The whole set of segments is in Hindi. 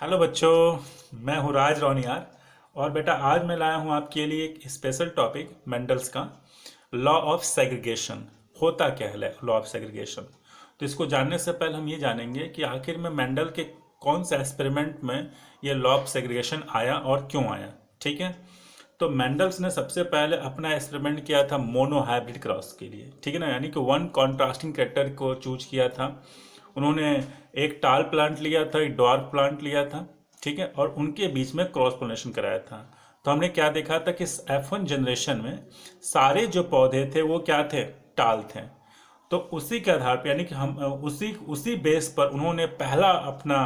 हेलो बच्चों, मैं हूँ राज रौनियार। और बेटा आज मैं लाया हूँ आपके लिए एक स्पेशल टॉपिक मेंडल्स का लॉ ऑफ सेग्रीगेशन। होता क्या है लॉ ऑफ सेग्रीगेशन? तो इसको जानने से पहले हम ये जानेंगे कि आखिर में मेंडल के कौन सा एक्सपेरिमेंट में ये लॉ ऑफ सेग्रीगेशन आया और क्यों आया। ठीक है। तो मेंडल्स ने सबसे पहले अपना एक्सपेरिमेंट किया था मोनोहाइब्रिड क्रॉस के लिए। ठीक है ना, यानी कि वन कॉन्ट्रास्टिंग कैरेक्टर को चूज किया था उन्होंने। एक टाल प्लांट लिया था, एक डॉर्फ प्लांट लिया था। ठीक है, और उनके बीच में क्रॉस पोलिनेशन कराया था। तो हमने क्या देखा था कि F1 जनरेशन में सारे जो पौधे थे वो क्या थे, टाल थे। तो उसी के आधार पर यानी कि हम उसी उसी बेस पर उन्होंने पहला अपना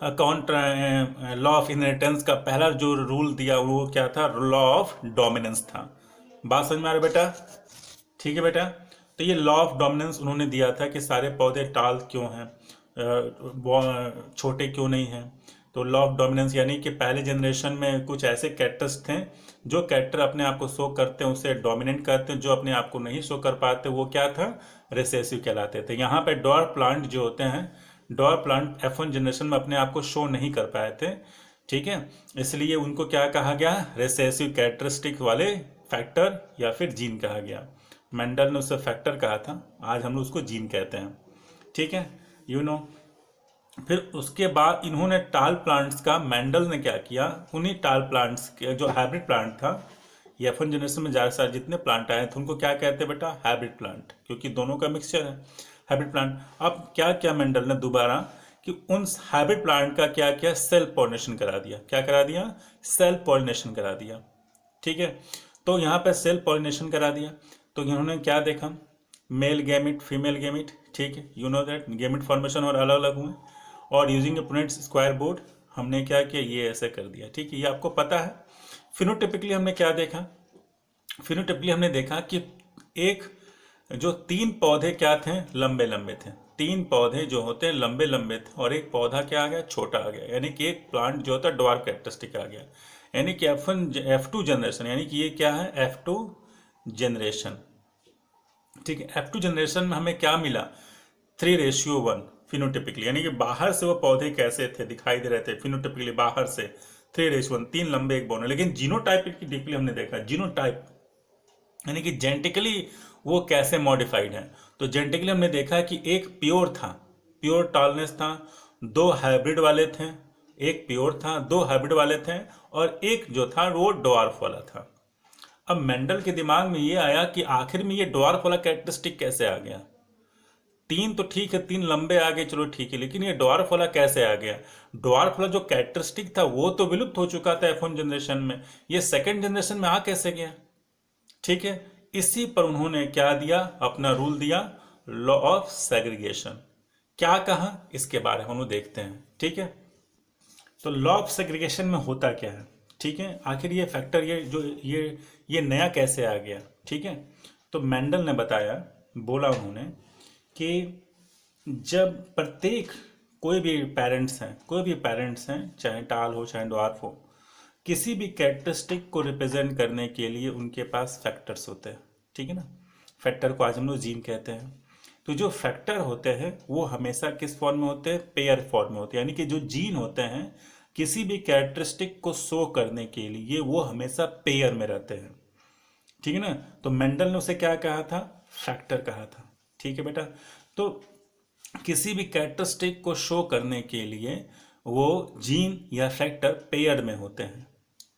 काउंटर लॉ ऑफ इनहेरिटेंस का पहला जो रूल दिया वो क्या था, लॉ ऑफ डोमिनेंस था। बात समझ में आ रहा है बेटा? ठीक है बेटा। तो ये लॉ ऑफ डोमिनेंस उन्होंने दिया था कि सारे पौधे टाल क्यों हैं, छोटे क्यों नहीं हैं। तो लॉ ऑफ डोमिनेंस यानी कि पहले जनरेशन में कुछ ऐसे कैरेक्टर्स थे जो कैरेक्टर अपने आप को शो करते हैं उसे डोमिनेंट करते हैं, जो अपने आप को नहीं शो कर पाते वो क्या था, रिसेसिव कहलाते थे। यहाँ पे डॉर प्लांट जो होते हैं, डॉर प्लांट F1 जनरेशन में अपने आप को शो नहीं कर पाए थे। ठीक है, इसलिए उनको क्या कहा गया, रिसेसिव कैरेक्टरिस्टिक वाले फैक्टर या फिर जीन कहा गया। मेंडल ने उसे फैक्टर कहा था, आज हम लोग उसको जीन कहते हैं। ठीक है, यू नो। फिर उसके बाद इन्होंने टाल प्लांट्स का, मेंडल ने क्या किया, उन्हीं टाल प्लांट्स के जो हाइब्रिड प्लांट था, ये F1 जनरेशन में ज़्यादा सारे जितने प्लांट आए थे उनको क्या कहते हैं बेटा, हाइब्रिड प्लांट, क्योंकि दोनों का मिक्सचर है हाइब्रिड प्लांट। अब क्या क्या मेंडल ने दोबारा कि उन हाइब्रिड प्लांट का क्या किया, सेल्फ पॉलिनेशन करा दिया। क्या करा दिया, सेल्फ पॉलिनेशन करा दिया। ठीक है, तो यहाँ पे सेल्फ पॉलिनेशन करा दिया। तो इन्होंने क्या देखा, मेल गैमिट फीमेल गैमिट। ठीक है, you know that gamete formation और अलग अलग हुए, और यूजिंग ए पुनेट स्क्वायर बोर्ड हमने क्या किया, ये ऐसे कर दिया। ठीक है, ये आपको पता है। फिनोटिपिकली हमने क्या देखा, फिनोटिपिकली हमने देखा कि एक जो तीन पौधे क्या थे, लंबे लंबे थे। तीन पौधे जो होते हैं लंबे लंबे थे, और एक पौधा क्या आ गया, छोटा आ गया। यानी कि एक प्लांट जो होता है ड्वार्फ कैरेक्टरिस्टिक आ गया। यानी कि F2 जनरेशन, यानी कि ये क्या है, F2 जनरेशन। ठीक है, F2 जनरेशन में हमें क्या मिला, 3:1 फिनोटिपिकली। यानी कि बाहर से वो पौधे कैसे थे, दिखाई दे रहे थे फिनोटिपिकली बाहर से 3:1, तीन लंबे एक बौने। लेकिन जीनोटाइप की डीपली हमने देखा, जीनोटाइप यानी कि जेनेटिकली वो कैसे मॉडिफाइड है। तो जेनेटिकली हमने देखा कि एक प्योर था, प्योर टॉलनेस था, दो हाइब्रिड वाले थे। एक प्योर था, दो हाइब्रिड वाले थे, और एक जो था वो डॉर्फ वाला था। अब मेंडल के दिमाग में ये आया कि आखिर में ये डॉर्फ वाला कैरेक्टरिस्टिक कैसे आ गया। तीन तो ठीक है, तीन लंबे आ गए, चलो ठीक है, लेकिन ये डॉर्फ वाला कैसे आ गया। डॉर्फ वाला जो कैरेक्टरिस्टिक था वो तो विलुप्त हो चुका था F1 जनरेशन में, ये सेकंड जनरेशन में आ कैसे गया। ठीक है, इसी पर उन्होंने क्या दिया, अपना रूल दिया, लॉ ऑफ सेग्रीगेशन। क्या कहा इसके बारे में हम लोग देखते हैं। ठीक है, तो लॉ ऑफ सेग्रीगेशन में होता क्या है। ठीक है, आखिर ये फैक्टर ये जो ये नया कैसे आ गया। ठीक है, तो मेंडल ने बताया, बोला उन्होंने कि जब प्रत्येक कोई भी पेरेंट्स हैं, चाहे टाल हो चाहे ड्वार्फ हो, किसी भी कैरेक्टरिस्टिक को रिप्रेजेंट करने के लिए उनके पास फैक्टर्स होते हैं। ठीक है ना, फैक्टर को आज हम लोग जीन कहते हैं। तो जो फैक्टर होते हैं वो हमेशा किस फॉर्म में होते हैं, पेयर फॉर्म में होते हैं। यानी कि जो जीन होते हैं किसी भी कैरेक्टरिस्टिक को शो करने के लिए वो हमेशा पेयर में रहते हैं। ठीक है ना, तो मेंडल ने उसे क्या कहा था, फैक्टर कहा था। ठीक है बेटा, तो किसी भी कैरेक्टरिस्टिक को शो करने के लिए वो जीन या फैक्टर पेयर में होते हैं।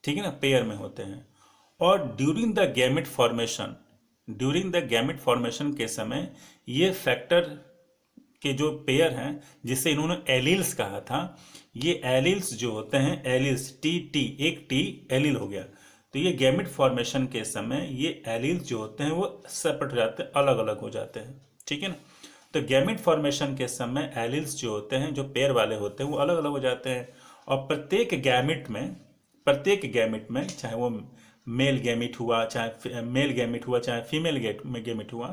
ठीक है ना, पेयर में होते हैं। और ड्यूरिंग द गैमेट फॉर्मेशन के समय ये फैक्टर के जो पेयर हैं, जिसे इन्होंने एलील्स कहा था, ये एलील्स जो होते हैं, एलील्स टी टी एक टी एलील हो गया। तो ये गैमेट फॉर्मेशन के समय ये एलील्स जो होते हैं वो सेपरेट हो जाते हैं, अलग अलग हो जाते हैं। ठीक है ना, तो गैमेट फॉर्मेशन के समय एलील्स जो होते हैं, जो पेयर वाले होते हैं, वो अलग अलग हो जाते हैं। और प्रत्येक गैमेट में चाहे वो मेल गैमेट हुआ चाहे फीमेल गैमेट हुआ,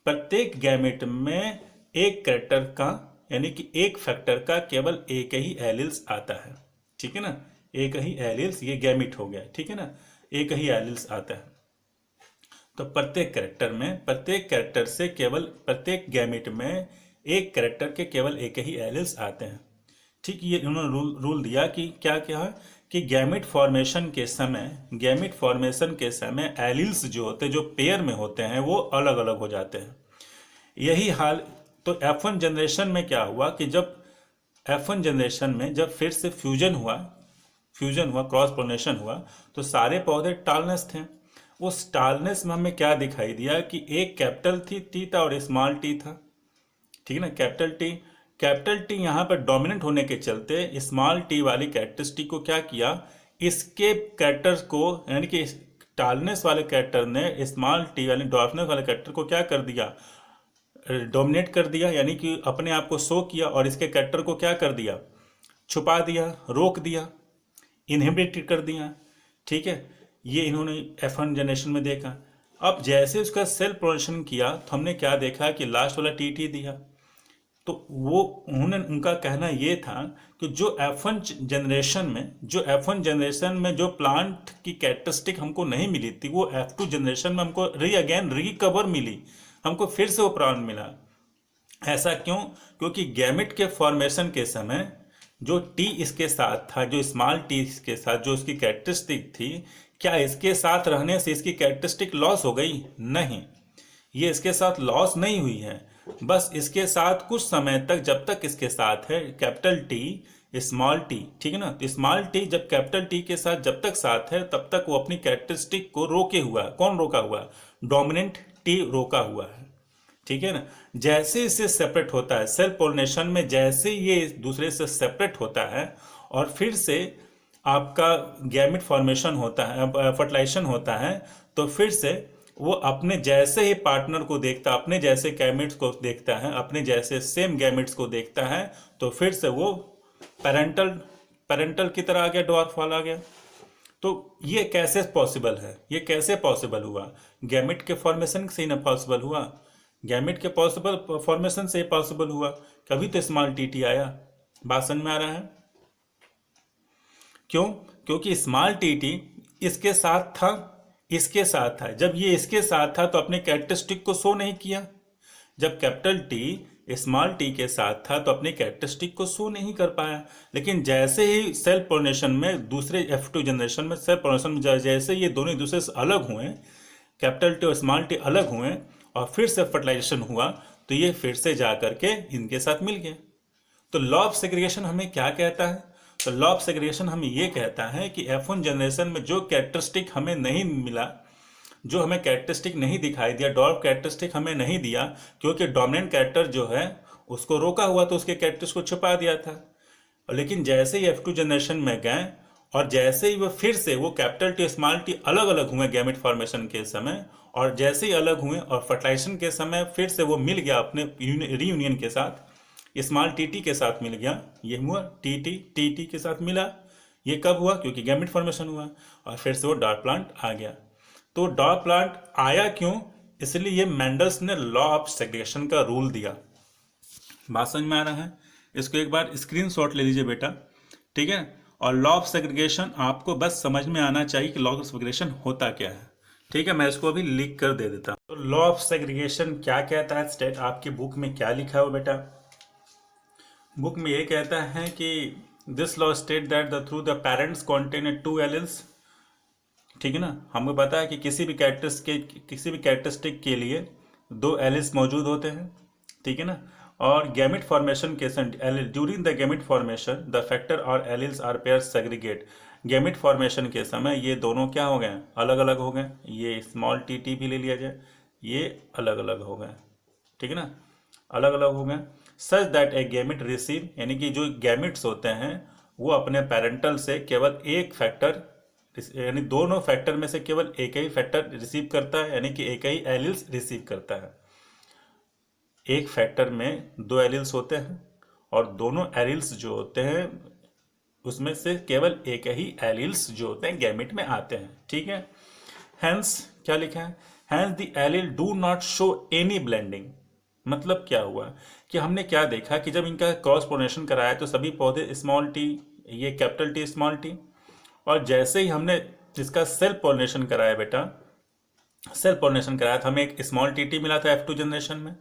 प्रत्येक गैमेट में एक कैरेक्टर का यानी कि एक फैक्टर का केवल एक ही एलिल्स आता है। ठीक है ना, एक ही एलिल्स, ये गैमेट हो गया। ठीक है ना, एक ही एलिल्स आता है। तो प्रत्येक कैरेक्टर से केवल प्रत्येक गैमेट में एक कैरेक्टर के केवल एक ही एलिल्स आते हैं। ठीक, ये उन्होंने रूल दिया कि क्या क्या है कि गैमेट फॉर्मेशन के समय एलिल्स जो होते हैं, जो पेयर में होते हैं, वो अलग अलग हो जाते हैं। यही हाल तो F1 जनरेशन में क्या हुआ कि जब F1 जनरेशन में जब फिर से फ्यूजन हुआ, क्रॉस पोलिनेशन हुआ, तो सारे पौधे टालनेस थे। उस टालनेस में हमें क्या दिखाई दिया कि एक कैपिटल टी था और स्मॉल टी था। ठीक है ना, कैपिटल टी यहाँ पर डोमिनेंट होने के चलते स्मॉल टी वाली कैरेक्टरिस्टिक को क्या किया, इसके कैरेक्टर्स को, यानी कि टालनेस वाले कैरेक्टर ने स्मॉल टी वाले डॉर्फनेस वाले कैरेक्टर को क्या कर दिया, डोमिनेट कर दिया, यानी कि अपने आप को शो किया, और इसके कैरेक्टर को क्या कर दिया, छुपा दिया, रोक दिया, इनहिबिट कर दिया। ठीक है, ये इन्होंने F1 जनरेशन में देखा। अब जैसे उसका सेल प्रोडक्शन किया तो हमने क्या देखा कि लास्ट वाला टी दिया। तो वो उनका कहना ये था कि जो F1 जनरेशन में जो प्लांट की कैरेक्टरिस्टिक हमको नहीं मिली थी, वो F2 जनरेशन में हमको रिकवर मिली, हमको फिर से वो प्लांट मिला। ऐसा क्यों? क्योंकि गैमेट के फॉर्मेशन के समय जो टी इसके साथ था, जो स्मॉल टी इसके साथ जो उसकी कैरेक्टरिस्टिक थी, क्या इसके साथ रहने से इसकी कैरेक्टरिस्टिक लॉस हो गई? नहीं, ये इसके साथ लॉस नहीं हुई है। बस इसके साथ कुछ समय तक, जब तक इसके साथ है कैपिटल टी स्मॉल टी, ठीक है ना, तो स्मॉल टी जब कैपिटल टी के साथ जब तक साथ है, तब तक वो अपनी कैरेक्टरिस्टिक को रोके हुआ है। कौन रोका हुआ है? डोमिनेंट टी रोका हुआ है। ठीक है ना, जैसे इससे सेपरेट होता है सेल पोलिनेशन में, जैसे ये दूसरे से सेपरेट होता है और फिर से आपका गैमेट फॉर्मेशन होता है, फर्टिलाइजेशन होता है, तो फिर से वो अपने जैसे ही पार्टनर को देखता है, अपने जैसे गैमेट्स को देखता है, अपने जैसे सेम गैमेट्स को देखता है, तो फिर से वो पेरेंटल की तरह आ गया, डॉर्फ वाला आ गया। तो ये कैसे पॉसिबल है? ये कैसे पॉसिबल हुआ? गैमेट के फॉर्मेशन से ही ना पॉसिबल हुआ, गैमेट के पॉसिबल फॉर्मेशन से पॉसिबल हुआ, कभी तो स्मॉल टी आया। बात समझ में आ रहा है? क्यों? क्योंकि स्मॉल टी इसके साथ था, जब ये इसके साथ था तो अपने कैरेक्टरिस्टिक को शो नहीं किया। जब कैपिटल टी स्मॉल टी के साथ था तो अपनी कैरेक्टरिस्टिक को शो नहीं कर पाया। लेकिन जैसे ही सेल पोलिनेशन में, दूसरे F2 जनरेशन में सेल पोलिनेशन में जैसे ये दोनों एक दूसरे से अलग हुए, कैपिटल टी और स्मॉल टी अलग हुए और फिर से फर्टिलाइजेशन हुआ, तो ये फिर से जा करके इनके साथ मिल गए। तो लॉ ऑफ सेग्रीगेशन हमें क्या कहता है? तो लॉ ऑफ सेग्रीगेशन हमें ये कहता है कि F1 जनरेशन में जो कैरेक्टरिस्टिक हमें नहीं मिला, जो हमें कैरेक्टरिस्टिक नहीं दिखाई दिया, डॉर्फ कैरेक्टरिस्टिक हमें नहीं दिया, क्योंकि डोमिनेंट कैरेक्टर जो है उसको रोका हुआ, तो उसके कैरेक्टर्स को छुपा दिया था। लेकिन जैसे ही F2 जनरेशन में गए और जैसे ही वो फिर से वो कैपिटल टी स्मॉल टी अलग अलग हुए गैमेट फॉर्मेशन के समय, और जैसे ही अलग हुए और फर्टिलाइजेशन के समय फिर से वो मिल गया अपने रीयूनियन के साथ, स्मॉल टी के साथ मिल गया, ये हुआ टी के साथ मिला। ये कब हुआ? क्योंकि गैमेट फॉर्मेशन हुआ और फिर से वो डॉट प्लांट आ गया। तो डॉट प्लांट आया क्यों? इसलिए ये मेंडल्स ने लॉ ऑफ सेग्रीगेशन का रूल दिया। बात समझ में आ रहा है? इसको एक बार स्क्रीनशॉट ले लीजिए बेटा, ठीक है। और लॉ ऑफ सेग्रीगेशन आपको बस समझ में आना चाहिए कि लॉ ऑफ सेग्रीगेशन होता क्या है, ठीक है। मैं इसको अभी लिख कर दे देता हूँ। तो लॉ ऑफ सेग्रीगेशन क्या कहता है? स्टेट आपकी बुक में क्या लिखा हो बेटा? बुक में ये कहता है कि this law state that the through the parents contain 2 alleles, ठीक है ना। हमें पता है कि किसी भी कैरेक्टरिस्टिक के लिए 2 एलिल्स मौजूद होते हैं, ठीक है ना। और गैमेट फॉर्मेशन के during the gamete formation the factor और alleles are pair segregate. Gamete formation के समय ये दोनों क्या हो गए? अलग अलग हो गए। ये स्मॉल टी भी ले लिया जाए, ये अलग अलग हो गए, ठीक है ना, अलग अलग हो गए। Such that A gamete receive, यानी कि जो गैमेट्स होते हैं वो अपने पेरेंटल से केवल एक फैक्टर, यानी दोनों फैक्टर में से केवल एक ही फैक्टर रिसीव करता है, यानी कि एक ही एलिल्स रिसीव करता है। एक फैक्टर में 2 एलिल्स होते हैं और दोनों एलिल्स जो होते हैं उसमें से केवल एक ही एलिल्स जो होते हैं गैमेट में आते हैं, ठीक है। हेंस क्या लिखा है? Hence the allele do not show any blending. मतलब क्या हुआ कि हमने क्या देखा कि जब इनका क्रॉस पोलिनेशन कराया तो सभी पौधे स्मॉल टी, ये कैपिटल टी स्मॉल टी, और जैसे ही हमने इसका सेल पोलिनेशन कराया बेटा, सेल पोलिनेशन कराया था, हमें एक स्मॉल टी मिला था F2 जनरेशन में,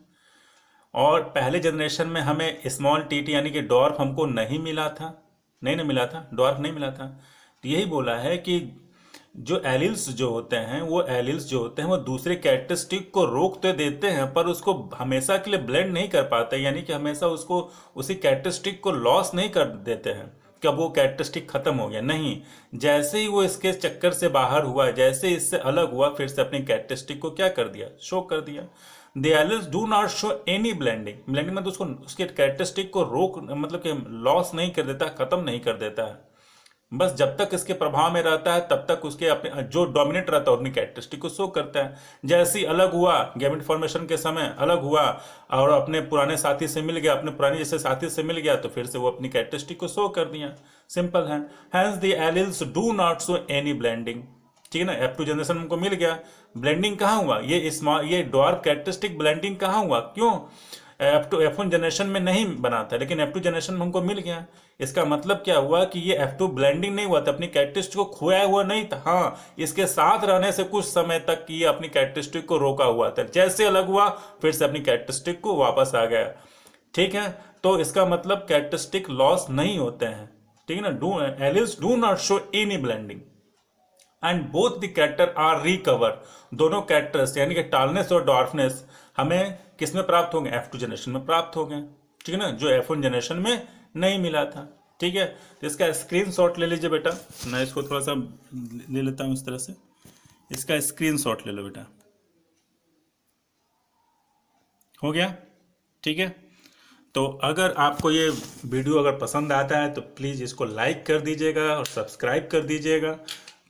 और पहले जनरेशन में हमें स्मॉल टी यानी कि डॉर्फ हमको नहीं मिला था, नहीं ना मिला था, डॉर्फ नहीं मिला था। तो यही बोला है कि जो एलिल्स जो होते हैं, वो एलिल्स जो होते हैं वो दूसरे कैरेक्टरिस्टिक को रोक तो देते हैं पर उसको हमेशा के लिए ब्लेंड नहीं कर पाते, यानी कि हमेशा उसको उसी कैरेक्टरिस्टिक को लॉस नहीं कर देते हैं कि अब वो कैरेक्टरिस्टिक खत्म हो गया, नहीं। जैसे ही वो इसके चक्कर से बाहर हुआ, जैसे इससे अलग हुआ, फिर से अपनी कैरेक्टरिस्टिक को क्या कर दिया, शो कर दिया। The alleles do not show any blending। Blending मतलब उसको उसके कैरेक्टरिस्टिक को रोक मतलब कि लॉस नहीं कर देता, खत्म नहीं कर देता है, बस जब तक इसके प्रभाव में रहता है तब तक उसके अपने जो डोमिनेट रहता है अपनी कैरेक्टरिस्टिक को शो करता है। जैसे ही अलग हुआ, गैमेट फॉर्मेशन के समय अलग हुआ और अपने पुराने साथी से मिल गया, अपने पुराने जैसे साथी से मिल गया, तो फिर से वो अपनी कैरेक्टरिस्टिक को शो कर दिया। सिंपल है। Hence the alleles do not show any blending. ठीक है ना, F2 जनरेशन हमको मिल गया, ब्लेंडिंग कहाँ हुआ, ये डॉर्फ कैरेक्टरिस्टिक ब्लेंडिंग कहाँ हुआ, क्यों F1 जनरेशन में नहीं बना था, लेकिन F2 जनरेशन में हमको मिल गया। इसका मतलब क्या हुआ कि ये F2 ब्लेंडिंग नहीं हुआ था, अपनी कैरेक्टरिस्टिक को खोया हुआ नहीं था, हाँ इसके साथ रहने से कुछ समय तक ये अपनी कैरेक्टरिस्टिक को रोका हुआ था, जैसे अलग हुआ फिर से अपनी कैरेक्टरिस्टिक को वापस आ गया। ठीक है, तो इसका मतलब कैरेक्टरिस्टिक लॉस नहीं होते हैं। ठीक है ना, alleles do not show any blending and both the character are recover. दोनों कैरेक्टर्स यानी कि टालनेस और डॉर्फनेस हमें किस में प्राप्त होंगे, F2 जनरेशन में प्राप्त हो गए। ठीक है ना, जो F1 जनरेशन में नहीं मिला था। ठीक है, तो इसका स्क्रीनशॉट ले लीजिए बेटा, मैं इसको थोड़ा सा ले लेता हूं इस तरह से, इसका स्क्रीनशॉट ले लो बेटा, हो गया। ठीक है, तो अगर आपको ये वीडियो अगर पसंद आता है तो प्लीज़ इसको लाइक कर दीजिएगा और सब्सक्राइब कर दीजिएगा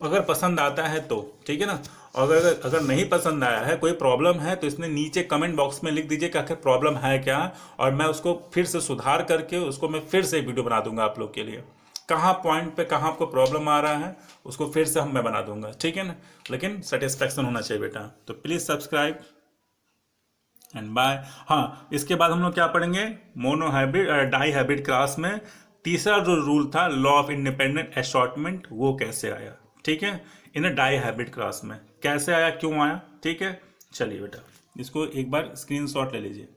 अगर पसंद आता है तो। ठीक है ना, अगर अगर नहीं पसंद आया है, कोई प्रॉब्लम है, तो इसमें नीचे कमेंट बॉक्स में लिख दीजिए कि आखिर प्रॉब्लम है क्या, और मैं उसको फिर से सुधार करके उसको मैं फिर से एक वीडियो बना दूंगा आप लोग के लिए। कहाँ पॉइंट पे कहाँ आपको प्रॉब्लम आ रहा है उसको फिर से मैं बना दूंगा। ठीक है ना, लेकिन सेटिस्फैक्शन होना चाहिए बेटा। तो प्लीज़ सब्सक्राइब एंड बाय। हाँ, इसके बाद हम लोग क्या पढ़ेंगे, monohybrid dihybrid class में तीसरा जो रूल था लॉ ऑफ इंडिपेंडेंट असॉर्टमेंट, वो कैसे आया। ठीक है, इन डाई हाइब्रिड क्लास में कैसे आया, क्यों आया। ठीक है, चलिए बेटा इसको एक बार स्क्रीनशॉट ले लीजिए।